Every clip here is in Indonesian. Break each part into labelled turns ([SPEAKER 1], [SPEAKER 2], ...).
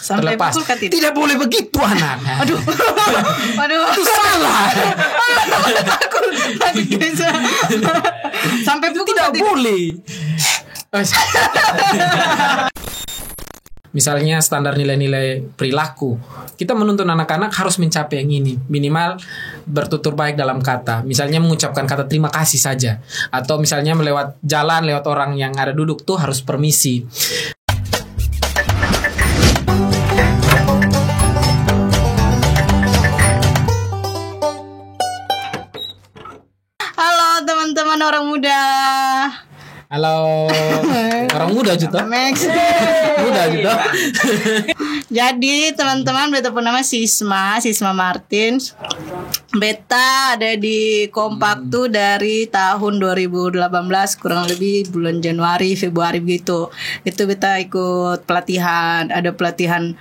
[SPEAKER 1] Sampai
[SPEAKER 2] terlepas.
[SPEAKER 1] pukul kan
[SPEAKER 2] Tidak boleh begitu anak.
[SPEAKER 1] Aduh.
[SPEAKER 2] Itu salah.
[SPEAKER 1] Takut. Aduh, guys. Sampai
[SPEAKER 2] Itu
[SPEAKER 1] pukul
[SPEAKER 2] tidak
[SPEAKER 1] kan
[SPEAKER 2] boleh. Misalnya standar nilai-nilai perilaku, kita menuntun anak-anak harus mencapai yang ini. Minimal bertutur baik dalam kata. Misalnya mengucapkan kata terima kasih saja. Atau misalnya melewat jalan, lewat orang yang ada duduk tuh harus permisi.
[SPEAKER 1] Halo teman-teman orang muda.
[SPEAKER 2] Halo, orang muda juga.
[SPEAKER 1] Max.
[SPEAKER 2] Muda juga.
[SPEAKER 1] Jadi teman-teman, beta pun nama Sisma Martin. Beta ada di Kompak tuh dari tahun 2018, kurang lebih bulan Januari Februari gitu. Itu beta ikut pelatihan, ada pelatihan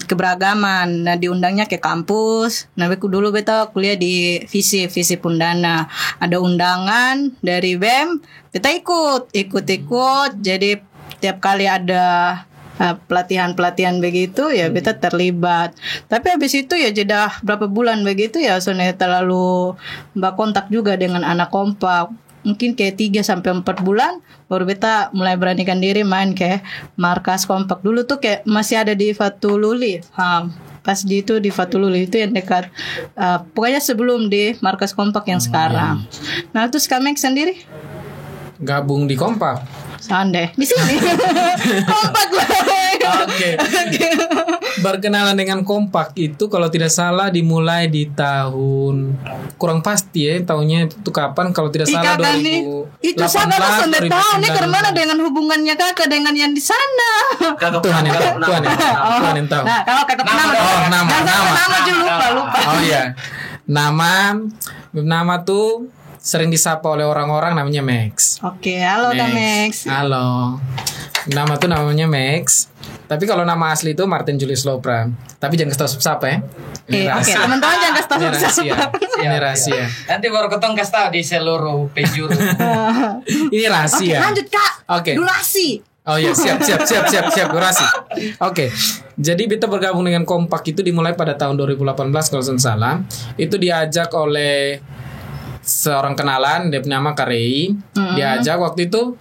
[SPEAKER 1] keberagaman. Nah diundangnya ke kampus. Nah dulu beta kuliah di Visi Pundana. Ada undangan dari BEM, beta ikut. Jadi tiap kali ada pelatihan begitu ya beta terlibat. Tapi habis itu ya jeda berapa bulan begitu ya soalnya terlalu kontak juga dengan anak Kompak. Mungkin kayak 3-4 bulan baru beta mulai beranikan diri main ke markas Kompak. Dulu tuh kayak masih ada di Fatululi. Pas di Fatululi itu yang dekat pokoknya sebelum di markas Kompak yang sekarang. Nah terus Kamek sendiri
[SPEAKER 2] Gabung di Kompak.
[SPEAKER 1] Sande di sini. Kompak lah.
[SPEAKER 2] Oke. Berkenalan dengan Kompak itu kalau tidak salah dimulai di tahun kurang pasti ya tahunnya itu kapan kalau tidak salah 2018.
[SPEAKER 1] Itu sama langsung tahu nih karena dengan hubungannya kakak dengan yang di sana.
[SPEAKER 2] Tuhan yang tahu.
[SPEAKER 1] Nah, kalau kakak nama juga lupa.
[SPEAKER 2] Oh iya. Nama tuh sering disapa oleh orang-orang namanya Max.
[SPEAKER 1] Oke, halo Kak Max.
[SPEAKER 2] Halo. Nama tuh namanya Max. Tapi kalau nama asli itu Martin Julius Lopra. Tapi jangan kasih tahu siapa ya.
[SPEAKER 1] Oke, teman-teman jangan kasih tahu siapa.
[SPEAKER 2] Ini rahasia.
[SPEAKER 3] Nanti baru ketong kasih tahu di seluruh penjuru.
[SPEAKER 2] Ini rahasia.
[SPEAKER 1] Oke, lanjut Kak.
[SPEAKER 2] Oke.
[SPEAKER 1] Durasi.
[SPEAKER 2] Oh iya, siap durasi. Oke. Jadi kita bergabung dengan Kompak itu dimulai pada tahun 2018 kalau tidak salah. Itu diajak oleh seorang kenalan, dia nama Karei. Diajak waktu itu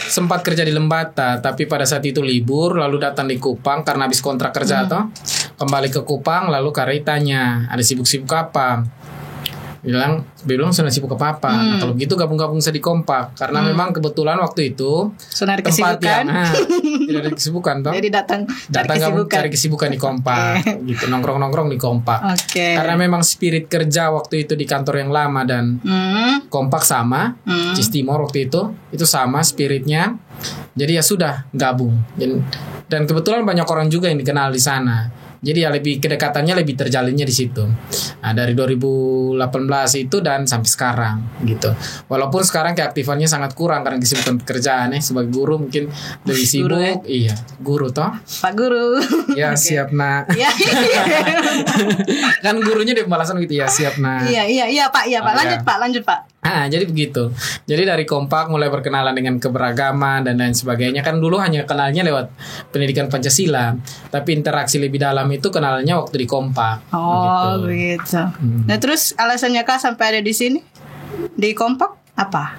[SPEAKER 2] sempat kerja di Lembata, tapi pada saat itu libur, lalu datang di Kupang karena habis kontrak kerja atau kembali ke Kupang, lalu Karei tanya, ada sibuk-sibuk apa? Bilang sudah sibuk apa? Nah, kalau begitu gabung-gabung saya di Kompak karena memang kebetulan waktu itu
[SPEAKER 1] Sudah ada
[SPEAKER 2] tempat
[SPEAKER 1] kesibukan.
[SPEAKER 2] Tidak ada kesibukan toh.
[SPEAKER 1] Jadi datang
[SPEAKER 2] cari kesibukan di Kompak gitu, nongkrong di Kompak. Karena memang spirit kerja waktu itu di kantor yang lama dan Kompak sama, Cistimor waktu itu sama spiritnya. Jadi ya sudah gabung dan kebetulan banyak orang juga yang dikenal di sana. Jadi ya lebih kedekatannya lebih terjalinnya di situ. Nah, dari 2018 itu dan sampai sekarang gitu. Walaupun sekarang keaktifannya sangat kurang karena kesibukan pekerjaan sebagai guru mungkin lebih sibuk.
[SPEAKER 1] Guru,
[SPEAKER 2] Iya, guru toh.
[SPEAKER 1] Pak Guru.
[SPEAKER 2] Ya siap nak.
[SPEAKER 1] Iya.
[SPEAKER 2] Kan gurunya di pembalasan gitu ya siap nak.
[SPEAKER 1] Iya Pak. Lanjut Pak.
[SPEAKER 2] Jadi begitu. Jadi dari Kompak mulai berkenalan dengan keberagaman dan lain sebagainya. Kan dulu hanya kenalnya lewat pendidikan Pancasila, tapi interaksi lebih dalam itu kenalnya waktu di Kompak.
[SPEAKER 1] Oh gitu. Nah terus alasannya Kak sampai ada di sini di Kompak apa?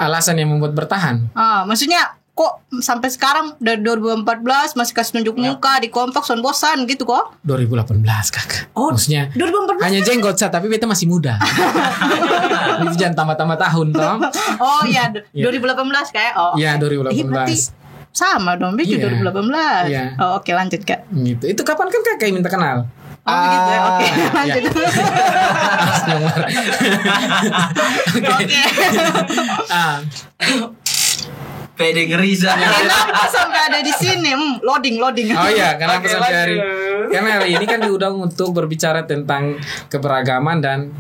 [SPEAKER 2] Alasan yang membuat bertahan.
[SPEAKER 1] Maksudnya kok sampai sekarang dari 2014 masih kasih tunjuk muka di Kompak son bosan gitu kok?
[SPEAKER 2] 2018 kakak.
[SPEAKER 1] Maksudnya 2014
[SPEAKER 2] hanya jenggot tapi beta masih muda. Itu jangan tambah-tambah tahun toh.
[SPEAKER 1] Oh iya 2018 kayak.
[SPEAKER 2] Iya 2018.
[SPEAKER 1] Berarti sama dong, Beju 2018.
[SPEAKER 2] Iya.
[SPEAKER 1] Oh oke lanjut Kak.
[SPEAKER 2] Gitu. Itu kapan kan kakak minta kenal?
[SPEAKER 1] Oh begitu ya. Oke lanjut.
[SPEAKER 2] Oke.
[SPEAKER 3] Pede ngeriza.
[SPEAKER 1] Kenapa sampai ada di sini? Loading.
[SPEAKER 2] Oh iya, kenapa sampai hari? Karena hari ini kan diundang untuk berbicara tentang keberagaman dan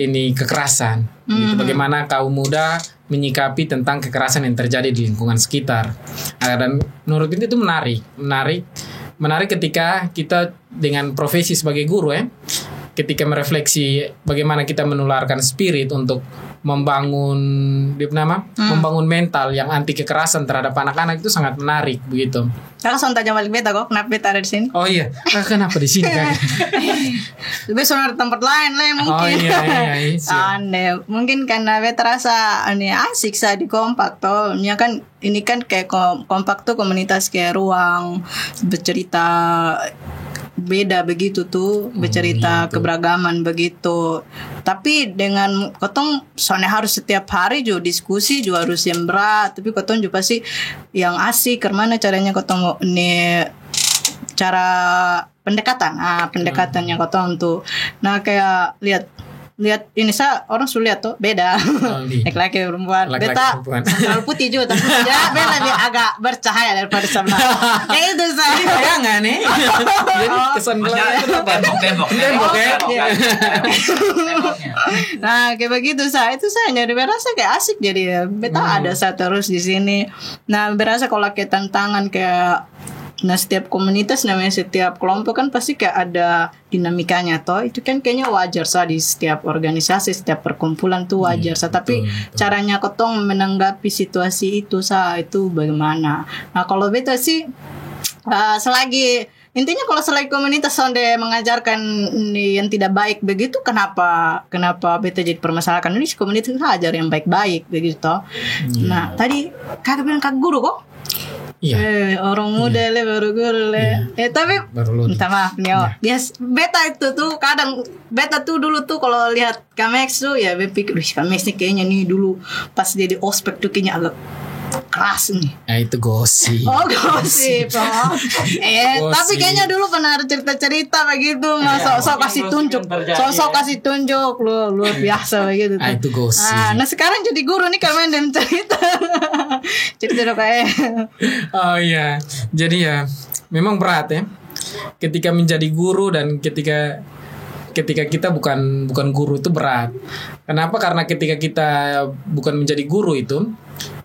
[SPEAKER 2] ini kekerasan. Gitu. Bagaimana kaum muda menyikapi tentang kekerasan yang terjadi di lingkungan sekitar. Dan menurut itu menarik ketika kita dengan profesi sebagai guru ketika merefleksi bagaimana kita menularkan spirit untuk membangun mental yang anti kekerasan terhadap anak-anak itu sangat menarik begitu.
[SPEAKER 1] Kakak sontak tanya balik beta kok, kenapa beta ada di sini?
[SPEAKER 2] Oh iya, kenapa di sini kan?
[SPEAKER 1] Besok ada tempat lain lah mungkin.
[SPEAKER 2] Oh iya.
[SPEAKER 1] Aneh, mungkin karena beta rasa asik sah di kompak toh. Ya kan ini kan kayak kompak tuh komunitas kayak ruang bercerita beda begitu tuh, bercerita keberagaman begitu. Tapi dengan kotong soalnya harus setiap hari juga diskusi juga harus yang berat, tapi kotong juga pasti yang asik kemana caranya kotong mau nih cara pendekatan pendekatannya kotong tuh. Nah kayak lihat ini orang sudah lihat tuh beda laki-laki perempuan beta sandal putih juga tapi ya beta lebih agak bercahaya daripada sebelah kayak itu
[SPEAKER 2] jadi bayangan nih jadi kesan
[SPEAKER 3] tembok
[SPEAKER 1] ya. Nah kayak begitu itu saya jadi berasa kayak asik jadi beta ada terus di sini. Nah berasa kalau kayak tantangan kayak setiap komunitas namanya setiap kelompok kan pasti kayak ada dinamikanya toh itu kan kayaknya wajar di setiap organisasi setiap perkumpulan tuh wajar tapi betul. Caranya kotong menanggapi situasi itu itu bagaimana. Nah kalau beta sih intinya kalau selagi komunitas sonde mengajarkan yang tidak baik begitu kenapa beta jadi permasalahkan ini komunitas ajar yang baik-baik begitu. Nah tadi kakak bilang kakak guru kok. Iya. Orang muda baru guru tapi minta maaf nih beta itu tuh kadang beta tuh dulu tuh kalau lihat Kamex tuh ya beta pikir Kamex nih kayaknya nih dulu pas jadi ospek tuh kayaknya agak keras nih.
[SPEAKER 2] Itu gosip.
[SPEAKER 1] Gosip. Tapi kayaknya dulu pernah ada cerita-cerita begitu, sok kasih tunjuk. Sok kasih tunjuk luar biasa begitu.
[SPEAKER 2] Itu gosip.
[SPEAKER 1] Nah, sekarang jadi guru nih kalian dan cerita. Cerita kayak.
[SPEAKER 2] Oh iya. Jadi ya memang berat ya. Ketika menjadi guru dan ketika kita bukan guru itu berat. Kenapa? Karena ketika kita bukan menjadi guru itu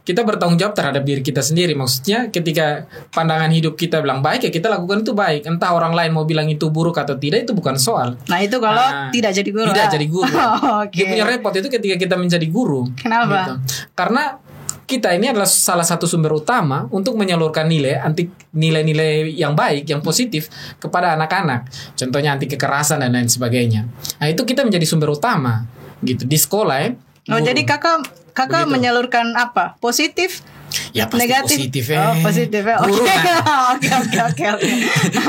[SPEAKER 2] kita bertanggung jawab terhadap diri kita sendiri. Maksudnya ketika pandangan hidup kita bilang baik ya kita lakukan itu baik. Entah orang lain mau bilang itu buruk atau tidak itu bukan soal.
[SPEAKER 1] Nah itu kalau tidak jadi guru.
[SPEAKER 2] Tidak jadi guru. Dia punya repot itu ketika kita menjadi guru.
[SPEAKER 1] Kenapa?
[SPEAKER 2] Gitu. Karena kita ini adalah salah satu sumber utama untuk menyalurkan nilai-nilai yang baik, yang positif kepada anak-anak. Contohnya anti kekerasan dan lain sebagainya. Nah itu kita menjadi sumber utama gitu di sekolah ya.
[SPEAKER 1] Jadi kakak begitu. Menyalurkan apa? Positif?
[SPEAKER 2] Ya pasti negatif. Positif ya.
[SPEAKER 1] Positif ya.
[SPEAKER 2] Guru
[SPEAKER 1] Oke.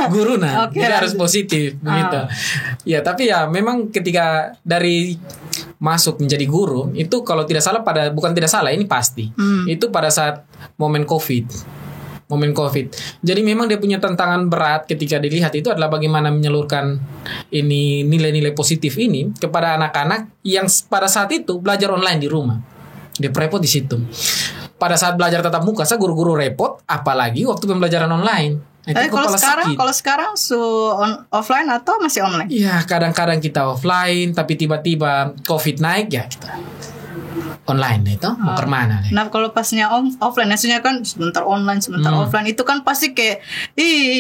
[SPEAKER 2] Guru jadi harus positif begitu. Ya tapi ya memang ketika dari masuk menjadi guru itu kalau tidak salah bukan tidak salah ini pasti. Itu pada saat momen COVID. Jadi memang dia punya tantangan berat ketika dilihat itu adalah bagaimana menyalurkan ini nilai-nilai positif ini kepada anak-anak yang pada saat itu belajar online di rumah. Dia repot di situ. Pada saat belajar tatap muka, guru-guru repot, apalagi waktu pembelajaran online.
[SPEAKER 1] Kalau sekarang offline atau masih online?
[SPEAKER 2] Iya, kadang-kadang kita offline, tapi tiba-tiba COVID naik ya kita online itu mau kemana?
[SPEAKER 1] Nah kalau pasnya offline, maksudnya kan sebentar online, sebentar offline itu kan pasti kayak,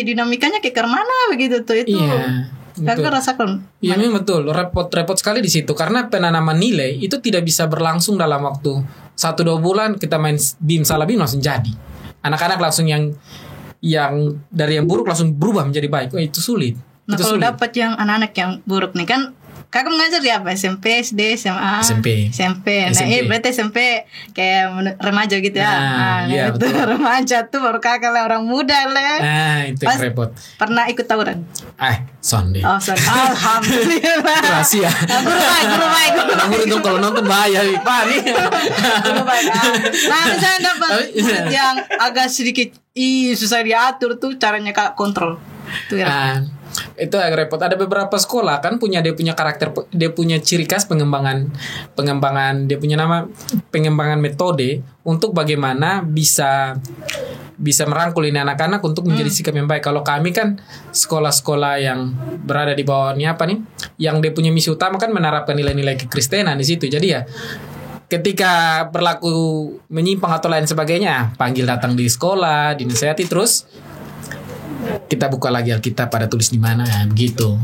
[SPEAKER 1] dinamikanya kayak kemana begitu tuh itu.
[SPEAKER 2] Iya.
[SPEAKER 1] Kakak rasakan?
[SPEAKER 2] Iya memang betul, repot sekali di situ karena penanaman nilai itu tidak bisa berlangsung dalam waktu 1-2 bulan kita main BIM langsung jadi. Anak-anak langsung yang dari yang buruk langsung berubah menjadi baik. Itu sulit.
[SPEAKER 1] Nah kalau dapat yang anak-anak yang buruk nih kan kakak mengajar di apa? SMP, SD, SMA? SMP. Nah berarti SMP kayak remaja gitu ya.
[SPEAKER 2] Iya,
[SPEAKER 1] itu remaja tuh baru kakak lah orang muda lah.
[SPEAKER 2] Nah itu yang repot.
[SPEAKER 1] Pernah ikut tawuran?
[SPEAKER 2] Sonde.
[SPEAKER 1] Alhamdulillah.
[SPEAKER 2] Rahasia.
[SPEAKER 1] Guru baik.
[SPEAKER 2] Guru itu kalau nonton bahaya Pak nih.
[SPEAKER 1] Guru baik. Nah misalnya dapat yang agak sedikit susah diatur tuh caranya kak kontrol. Tuh ya.
[SPEAKER 2] Itu agak repot. Ada beberapa sekolah kan dia punya karakter, dia punya ciri khas pengembangan, dia punya nama pengembangan metode untuk bagaimana bisa merangkul ini anak-anak untuk menjadi sikap yang baik. Kalau kami kan sekolah-sekolah yang berada di bawahnya yang dia punya misi utama kan menerapkan nilai-nilai kekristenan di situ. Jadi ya ketika berlaku menyimpang atau lain sebagainya, panggil datang di sekolah, dinasihati terus kita buka lagi Alkitab pada tulis di mana begitu.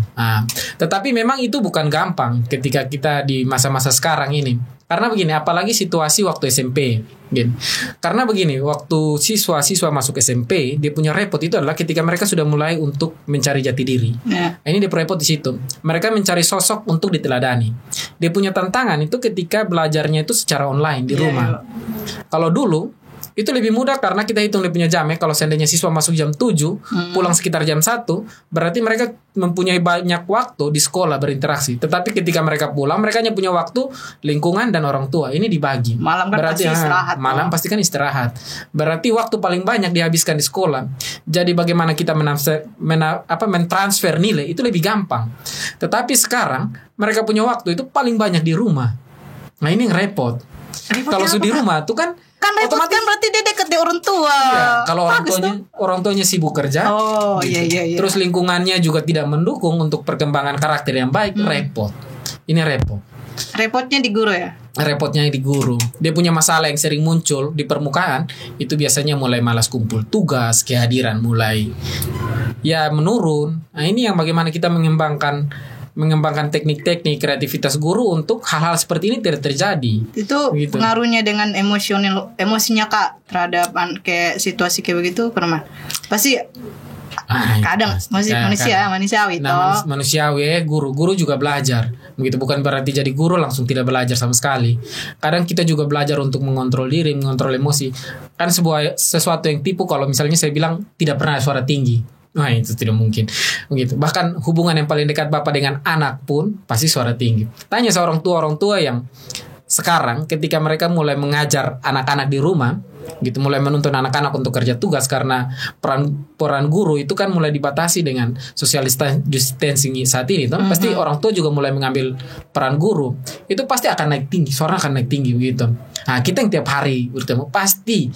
[SPEAKER 2] Tetapi memang itu bukan gampang ketika kita di masa-masa sekarang ini. Karena begini, apalagi situasi waktu SMP. Gitu. Karena begini, waktu siswa-siswa masuk SMP, dia punya repot itu adalah ketika mereka sudah mulai untuk mencari jati diri.
[SPEAKER 1] Ya.
[SPEAKER 2] Ini dia repot di situ. Mereka mencari sosok untuk diteladani. Dia punya tantangan itu ketika belajarnya itu secara online di rumah. Kalau dulu itu lebih mudah karena kita hitung dia punya jam ya. Kalau seandainya siswa masuk jam 7, pulang sekitar jam 1, berarti mereka mempunyai banyak waktu di sekolah berinteraksi. Tetapi ketika mereka pulang, mereka hanya punya waktu, lingkungan, dan orang tua. Ini dibagi.
[SPEAKER 1] Malam kan
[SPEAKER 2] berarti
[SPEAKER 1] pasti istirahat.
[SPEAKER 2] malam pasti kan istirahat. Berarti waktu paling banyak dihabiskan di sekolah. Jadi bagaimana kita mentransfer nilai itu lebih gampang. Tetapi sekarang mereka punya waktu itu paling banyak di rumah. Nah ini yang repot. Kalau sudah di rumah tuh kan
[SPEAKER 1] repot kan berarti dia dekat di orang tua.
[SPEAKER 2] Iya, kalau
[SPEAKER 1] Bagus
[SPEAKER 2] orang tuanya sibuk kerja.
[SPEAKER 1] Oh,
[SPEAKER 2] gitu.
[SPEAKER 1] iya.
[SPEAKER 2] Terus lingkungannya juga tidak mendukung untuk perkembangan karakter yang baik, repot. Ini repot.
[SPEAKER 1] Repotnya di guru ya?
[SPEAKER 2] Repotnya di guru. Dia punya masalah yang sering muncul di permukaan, itu biasanya mulai malas kumpul tugas, kehadiran mulai menurun. Nah, ini yang bagaimana kita mengembangkan teknik-teknik kreativitas guru untuk hal-hal seperti ini tidak terjadi.
[SPEAKER 1] Itu
[SPEAKER 2] gitu.
[SPEAKER 1] Pengaruhnya dengan emosinya Kak terhadap kayak situasi kayak begitu pernah? Pasti kadang manusiawi toh.
[SPEAKER 2] Manusiawi, guru juga belajar. Begitu, bukan berarti jadi guru langsung tidak belajar sama sekali. Kadang kita juga belajar untuk mengontrol diri, mengontrol emosi. Kan sesuatu yang tipu kalau misalnya saya bilang tidak pernah suara tinggi. Nah itu tidak mungkin begitu. Bahkan hubungan yang paling dekat bapak dengan anak pun pasti suara tinggi. Tanya seorang tua yang sekarang ketika mereka mulai mengajar anak-anak di rumah gitu, mulai menuntun anak-anak untuk kerja tugas karena peran guru itu kan mulai dibatasi dengan social distancing saat ini toh. Pasti orang tua juga mulai mengambil peran guru. Itu pasti akan naik tinggi, suara akan naik tinggi begitu. Nah kita yang tiap hari bertemu pasti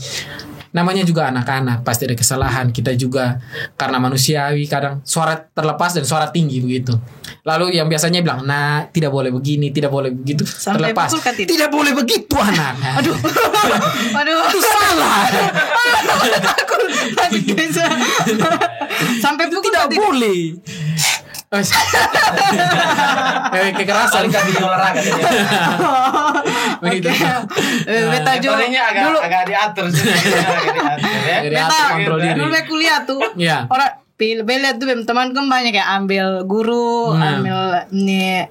[SPEAKER 2] namanya juga anak-anak, pasti ada kesalahan. Kita juga karena manusiawi kadang suara terlepas dan suara tinggi begitu. Lalu yang biasanya bilang, nah tidak boleh begini, tidak boleh begitu,
[SPEAKER 1] sampai
[SPEAKER 2] terlepas. Tidak boleh begitu anak.
[SPEAKER 1] Aduh.
[SPEAKER 2] Itu salah.
[SPEAKER 1] Sampai pukul
[SPEAKER 2] tidak boleh. Kekerasan
[SPEAKER 3] kan di olahraga.
[SPEAKER 2] Begitu.
[SPEAKER 1] Beta juga dulu
[SPEAKER 3] agak diatur sih.
[SPEAKER 1] Beta
[SPEAKER 2] kontrol diri.
[SPEAKER 1] dulu kuliah tuh.
[SPEAKER 2] Iya.
[SPEAKER 1] Orang lihat tuh teman kan banyak yang ambil guru, ambil nih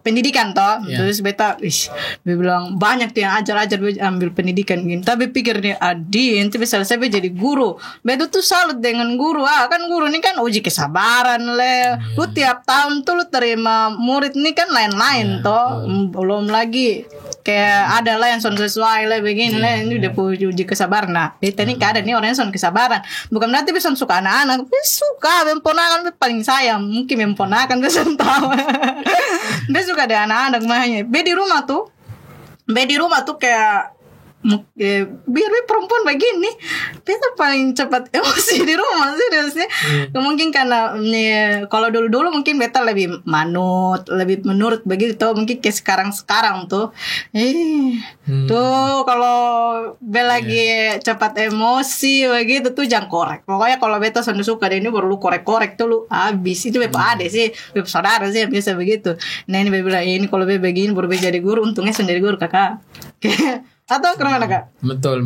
[SPEAKER 1] pendidikan toh. Terus beta dia bilang banyak tuh yang ajar ambil pendidikan gini. Tapi pikir nih Adi nanti bisa selesai jadi guru. Beta tuh salut dengan guru. Kan guru ini kan uji kesabaran lu tiap tahun tuh lu terima murid ini kan lain-lain toh. Belum lagi kayak ada lah yang son sesuai lah begini lah, ini udah uji kesabaran. Nah beta ini ada nih orang yang son kesabaran, bukan berarti bisa suka anak-anak, suka memponakan paling sayang mungkin memponakan bisa tahu. Dia suka ada anak-anak makanya be di rumah tuh kayak biar perempuan begini beta paling cepat emosi di rumah seriusnya. Mungkin karena kalau dulu mungkin beta lebih menurut begitu mungkin kayak sekarang tuh tuh kalau be lagi cepat emosi begitu tuh jangan korek. Pokoknya kalau beta suka deh ini baru lu korek tuh lu habis. Itu beta ada sih beta saudara sih biasa begitu. Nah ini beta bilang ini kalau be begini baru be jadi guru, untungnya sudah jadi guru kakak. Atau kemana kak?
[SPEAKER 2] Betul.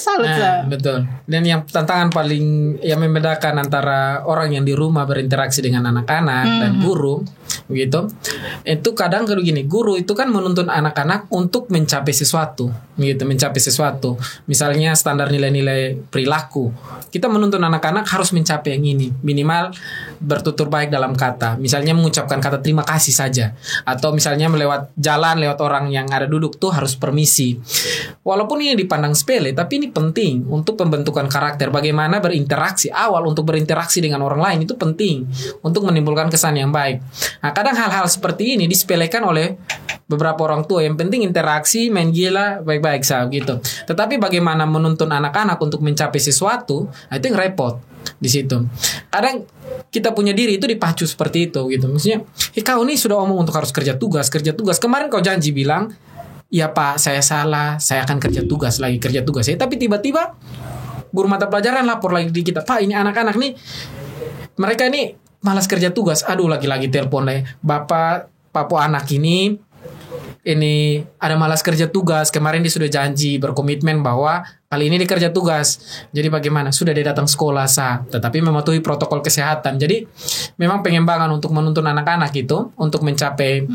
[SPEAKER 1] Salut lah.
[SPEAKER 2] Betul. Dan yang tantangan paling yang membedakan antara orang yang di rumah berinteraksi dengan anak-anak dan guru, begitu. Itu kadang kalau gini, guru itu kan menuntun anak-anak untuk mencapai sesuatu, begitu, mencapai sesuatu. Misalnya standar nilai-nilai perilaku. Kita menuntun anak-anak harus mencapai yang ini, minimal bertutur baik dalam kata. Misalnya mengucapkan kata terima kasih saja, atau misalnya lewat orang yang ada duduk tuh harus permisi. Walaupun ini dipandang sepele, tapi ini penting untuk pembentukan karakter. Bagaimana berinteraksi, awal untuk berinteraksi dengan orang lain itu penting untuk menimbulkan kesan yang baik. Nah, kadang hal-hal seperti ini disepelekan oleh beberapa orang tua. Yang penting interaksi, main gila, baik-baik saja gitu. Tetapi bagaimana menuntun anak-anak untuk mencapai sesuatu, itu yang repot di situ. Kadang kita punya diri itu dipacu seperti itu gitu. Maksudnya, kau ini sudah omong untuk harus kerja tugas. Kemarin kau janji bilang, ya Pak, saya salah, saya akan kerja tugas. Tapi tiba-tiba guru mata pelajaran lapor lagi di kita, Pak, ini anak-anak nih, mereka ini malas kerja tugas. Aduh, lagi-lagi telepon lah, Bapak Papua anak ini ada malas kerja tugas. Kemarin dia sudah janji berkomitmen bahwa kali ini dia kerja tugas. Jadi bagaimana? Sudah dia datang sekolah tetapi mematuhi protokol kesehatan. Jadi memang pengembangan untuk menuntun anak-anak itu untuk mencapai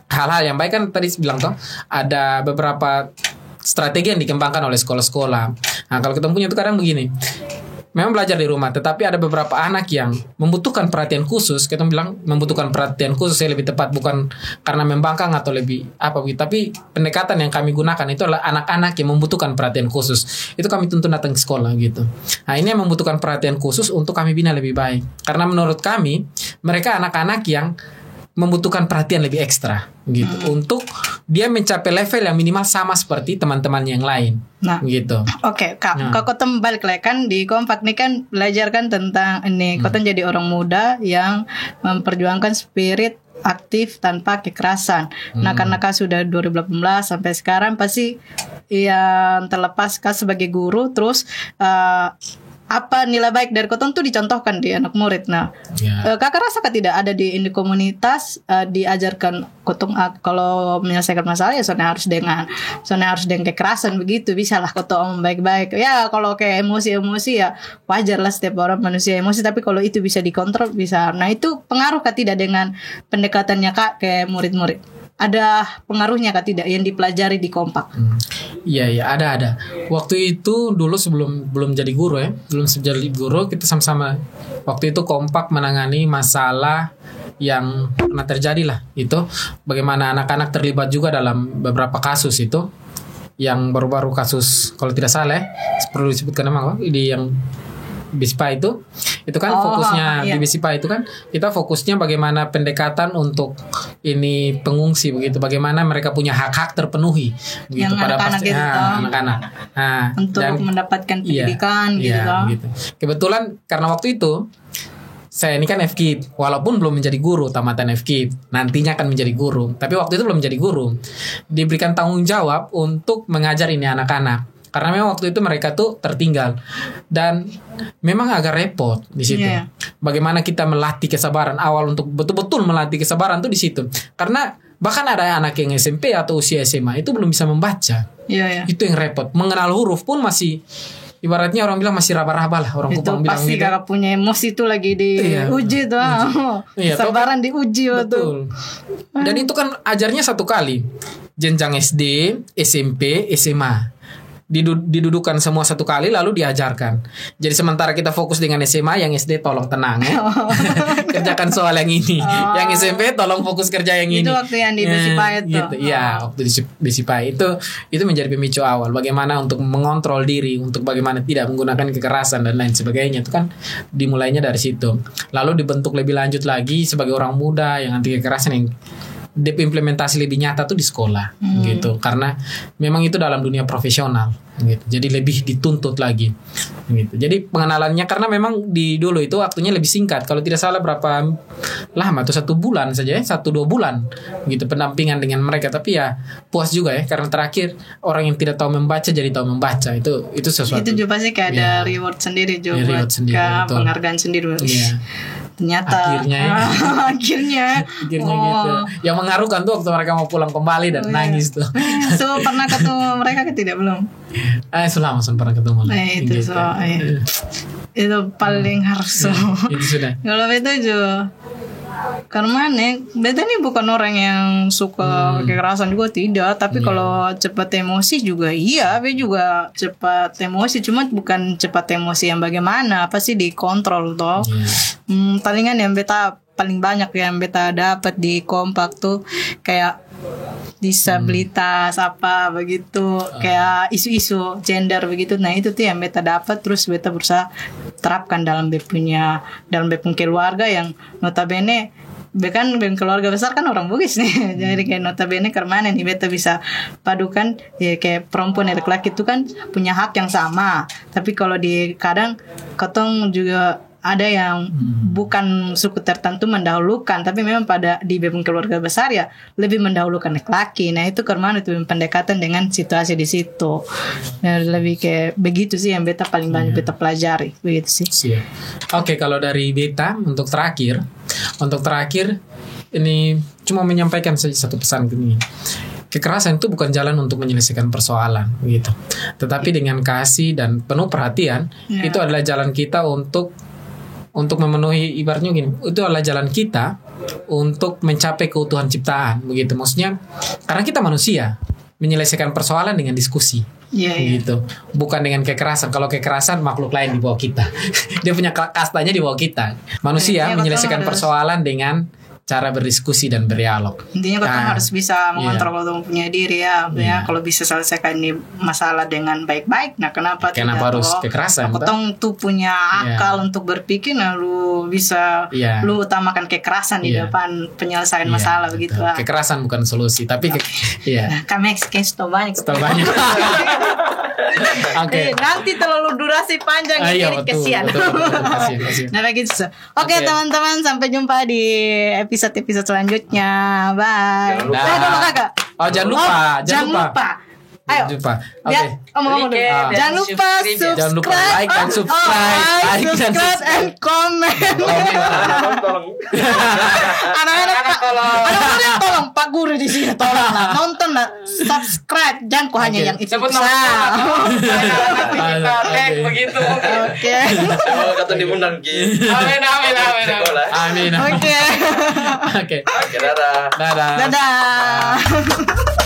[SPEAKER 2] hal-hal yang baik. Kan tadi bilang toh ada beberapa strategi yang dikembangkan oleh sekolah-sekolah. Nah, kalau kita punya itu kadang begini. Memang belajar di rumah, tetapi ada beberapa anak yang membutuhkan perhatian khusus. Kita bilang membutuhkan perhatian khusus lebih tepat, bukan karena membangkang atau lebih apa begitu. Tapi pendekatan yang kami gunakan itu adalah anak-anak yang membutuhkan perhatian khusus. Itu kami tuntun datang ke sekolah gitu. Nah, ini yang membutuhkan perhatian khusus untuk kami bina lebih baik. Karena menurut kami, mereka anak-anak yang membutuhkan perhatian lebih ekstra gitu untuk dia mencapai level yang minimal sama seperti teman-teman yang lain.
[SPEAKER 1] Nah,
[SPEAKER 2] gitu.
[SPEAKER 1] Oke, Kak. Kak Kotem balik lagi kan di Kompak nih kan belajar kan tentang ini. Kotem jadi orang muda yang memperjuangkan spirit aktif tanpa kekerasan. Nah, karena Kak sudah 2018 sampai sekarang pasti yang terlepas Kak sebagai guru terus apa nilai baik dari Kotong tuh dicontohkan di anak murid. Nah, Kakak rasa tidak ada di komunitas diajarkan Kotong kalau menyelesaikan masalah ya soalnya harus dengan kekerasan begitu. Bisa lah Kotong baik-baik. Ya kalau kayak emosi-emosi ya wajar lah, setiap orang manusia emosi, tapi kalau itu bisa dikontrol bisa. Nah, itu pengaruh tidak dengan pendekatannya Kak ke murid-murid? Ada pengaruhnya tidak yang dipelajari di Kompak?
[SPEAKER 2] Iya, ada. Waktu itu dulu belum jadi guru kita sama-sama waktu itu Kompak menangani masalah yang pernah terjadi lah. Itu bagaimana anak-anak terlibat juga dalam beberapa kasus itu. Yang baru-baru kasus kalau tidak salah perlu disebutkan nama di yang BISPA itu kan fokusnya di BISPA itu kan kita fokusnya bagaimana pendekatan untuk ini pengungsi begitu, bagaimana mereka punya hak-hak terpenuhi begitu
[SPEAKER 1] yang
[SPEAKER 2] pada anak-anak. Nah,
[SPEAKER 1] untuk mendapatkan pendidikan
[SPEAKER 2] gitu. Kebetulan karena waktu itu saya ini kan FKIP, walaupun belum menjadi guru tamatan FKIP, nantinya akan menjadi guru. Tapi waktu itu belum menjadi guru, diberikan tanggung jawab untuk mengajar ini anak-anak. Karena memang waktu itu mereka tuh tertinggal dan memang agak repot di situ. Bagaimana kita melatih kesabaran awal untuk betul-betul melatih kesabaran tuh di situ. Karena bahkan ada anak yang SMP atau usia SMA itu belum bisa membaca. Itu yang repot. Mengenal huruf pun masih ibaratnya orang bilang masih raba-raba lah, orang Kupang bilang
[SPEAKER 1] gitu. Pasti kakak punya emosi itu lagi diuji tuh. Kesabaran diuji
[SPEAKER 2] betul. Dan itu kan ajarnya satu kali. Jenjang SD, SMP, SMA. Didudukan semua satu kali lalu diajarkan. Jadi sementara kita fokus dengan SMA, yang SD tolong tenang kerjakan soal yang ini. Yang SMP tolong fokus kerja yang ini.
[SPEAKER 1] Itu waktu yang di BISPA itu.
[SPEAKER 2] Gitu. Iya, waktu di BISPA itu menjadi pemicu awal bagaimana untuk mengontrol diri, untuk bagaimana tidak menggunakan kekerasan dan lain sebagainya. Itu kan dimulainya dari situ. Lalu dibentuk lebih lanjut lagi sebagai orang muda yang anti kekerasan yang implementasi lebih nyata tuh di sekolah gitu, karena memang itu dalam dunia profesional gitu, jadi lebih dituntut lagi gitu. Jadi pengenalannya karena memang di dulu itu waktunya lebih singkat, kalau tidak salah berapa lama tuh 1 bulan saja 1-2 bulan gitu pendampingan dengan mereka. Tapi ya puas juga karena terakhir orang yang tidak tahu membaca jadi tahu membaca. Itu sesuatu. Itu
[SPEAKER 1] juga pasti kayak ada reward sendiri juga, penghargaan sendiri. Ternyata akhirnya
[SPEAKER 2] gitu. Yang mengharukan tuh waktu mereka mau pulang kembali dan nangis tuh.
[SPEAKER 1] So pernah ketemu mereka tidak belum?
[SPEAKER 2] Selama pernah ketemu lah.
[SPEAKER 1] Itu gitu. Itu paling harus.
[SPEAKER 2] Itu sudah.
[SPEAKER 1] Kalau itu juga karena beta nih bukan orang yang suka kekerasan juga tidak, tapi kalau cepat emosi juga beta juga cepat emosi, cuma bukan cepat emosi yang bagaimana, apa sih dikontrol toh. Palingan yang beta paling banyak yang beta dapat di Kompak tuh kayak disabilitas apa begitu, kayak isu-isu gender begitu. Nah itu tuh yang beta dapat, terus beta berusaha terapkan dalam beta keluarga yang notabene kan keluarga besar kan orang Bugis nih. Jadi kayak notabene kemana nih beta bisa padukan kayak perempuan dan laki-laki itu kan punya hak yang sama. Tapi kalau di kadang Kotong juga ada yang bukan suku tertentu mendahulukan, tapi memang di keluarga besar ya lebih mendahulukan laki-laki. Nah itu karena itu pendekatan dengan situasi di situ. Nah, lebih kayak begitu sih yang beta paling banyak beta pelajari begitu sih.
[SPEAKER 2] Oke, kalau dari beta untuk terakhir ini cuma menyampaikan saja satu pesan gini. Kekerasan itu bukan jalan untuk menyelesaikan persoalan gitu. Tetapi dengan kasih dan penuh perhatian, itu adalah jalan kita untuk memenuhi, ibaratnya gini, itu adalah jalan kita untuk mencapai keutuhan ciptaan begitu. Maksudnya karena kita manusia, menyelesaikan persoalan dengan diskusi. Gitu. Bukan dengan kekerasan. Kalau kekerasan makhluk lain di bawah kita. Dia punya kastanya di bawah kita. Manusia menyelesaikan persoalan dengan cara berdiskusi dan berdialog.
[SPEAKER 1] Intinya kita harus bisa mengontrol orang punya diri ya. Kalau bisa selesaikan ini masalah dengan baik-baik, nah kenapa
[SPEAKER 2] harus kekerasan?
[SPEAKER 1] Ketong tuh punya akal untuk berpikir, lalu bisa lu utamakan kekerasan di depan penyelesaian masalah begitu.
[SPEAKER 2] Kekerasan bukan solusi, tapi
[SPEAKER 1] kami stop banyak.
[SPEAKER 2] Oke.
[SPEAKER 1] Nanti terlalu durasi panjang jadi kesian. Nah begitu. Oke teman-teman, sampai jumpa di episode selanjutnya. Bye.
[SPEAKER 2] Jangan lupa. Ayo.
[SPEAKER 1] Oke. Ngomong dulu. Jangan lupa
[SPEAKER 2] like dan subscribe.
[SPEAKER 1] Subscribe and comment. Anak-anak tolong Pak Guru di sini tolong nonton lah, subscribe, jangan kok hanya yang itu.
[SPEAKER 3] Sebut nama kita tag begitu.
[SPEAKER 1] Oke.
[SPEAKER 4] Kata diundang gitu.
[SPEAKER 3] Amin.
[SPEAKER 2] Amin.
[SPEAKER 1] Oke.
[SPEAKER 2] Oke.
[SPEAKER 4] Dadah.
[SPEAKER 1] Dadah.